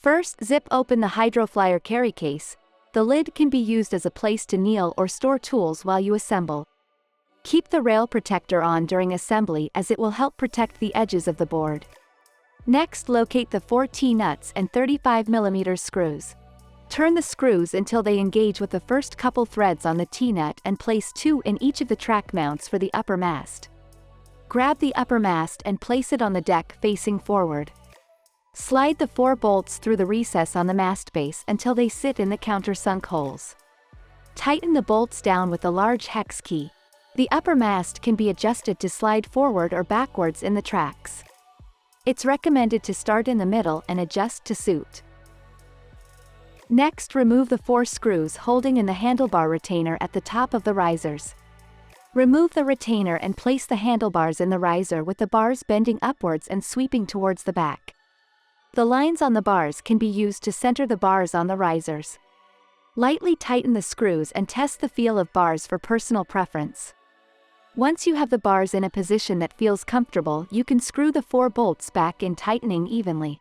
First, zip open the Hydroflyer carry case. The lid can be used as a place to kneel or store tools while you assemble. Keep the rail protector on during assembly as it will help protect the edges of the board. Next, locate the 4 T-nuts and 35mm screws. Turn the screws until they engage with the first couple threads on the T-nut and place 2 in each of the track mounts for the upper mast. Grab the upper mast and place it on the deck facing forward. Slide the 4 bolts through the recess on the mast base until they sit in the countersunk holes. Tighten the bolts down with the large hex key. The upper mast can be adjusted to slide forward or backwards in the tracks. It's recommended to start in the middle and adjust to suit. Next, remove the 4 screws holding in the handlebar retainer at the top of the risers. Remove the retainer and place the handlebars in the riser with the bars bending upwards and sweeping towards the back. The lines on the bars can be used to center the bars on the risers. Lightly tighten the screws and test the feel of bars for personal preference. Once you have the bars in a position that feels comfortable, you can screw the 4 bolts back in, tightening evenly.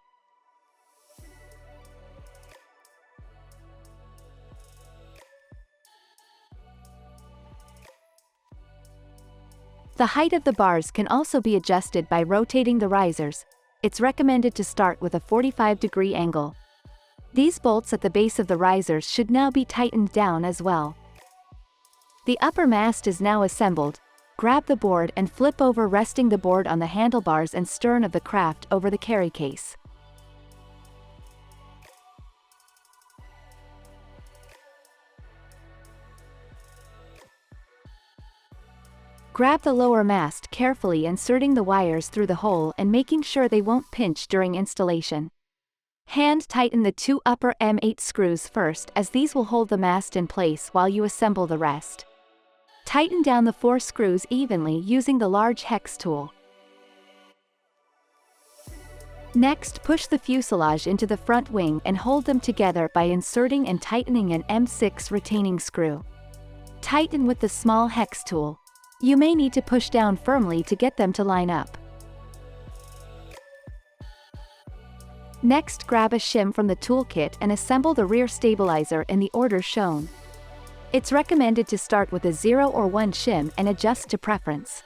The height of the bars can also be adjusted by rotating the risers. It's recommended to start with a 45-degree angle. These bolts at the base of the risers should now be tightened down as well. The upper mast is now assembled. Grab the board and flip over, resting the board on the handlebars and stern of the craft over the carry case. Grab the lower mast carefully, inserting the wires through the hole and making sure they won't pinch during installation. Hand tighten the 2 upper M8 screws first, as these will hold the mast in place while you assemble the rest. Tighten down the 4 screws evenly using the large hex tool. Next, push the fuselage into the front wing and hold them together by inserting and tightening an M6 retaining screw. Tighten with the small hex tool. You may need to push down firmly to get them to line up. Next, grab a shim from the toolkit and assemble the rear stabilizer in the order shown. It's recommended to start with a 0 or 1 shim and adjust to preference.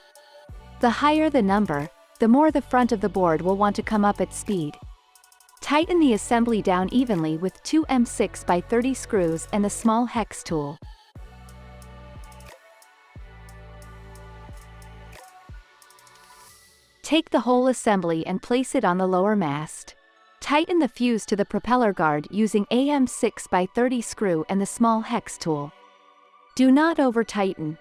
The higher the number, the more the front of the board will want to come up at speed. Tighten the assembly down evenly with 2 M6x30 screws and the small hex tool. Take the whole assembly and place it on the lower mast. Tighten the fuse to the propeller guard using AM6x30 screw and the small hex tool. Do not over-tighten.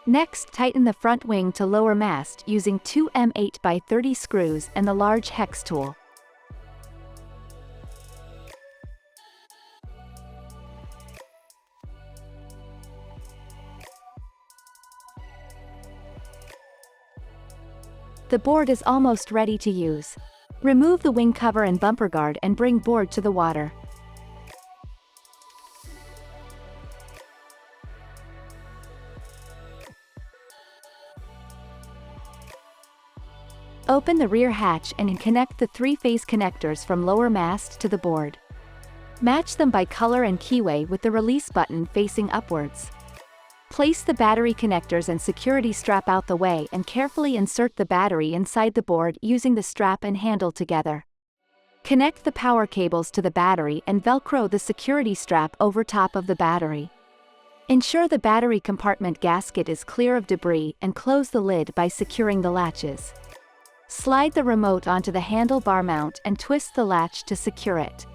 Next, tighten the front wing to lower mast using 2 M8x30 screws and the large hex tool. The board is almost ready to use. Remove the wing cover and bumper guard and bring board to the water. Open the rear hatch and connect the 3-phase connectors from lower mast to the board. Match them by color and keyway with the release button facing upwards. Place the battery connectors and security strap out the way and carefully insert the battery inside the board using the strap and handle together. Connect the power cables to the battery and Velcro the security strap over top of the battery. Ensure the battery compartment gasket is clear of debris and close the lid by securing the latches. Slide the remote onto the handlebar mount and twist the latch to secure it.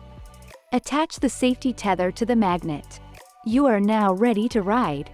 Attach the safety tether to the magnet. You are now ready to ride.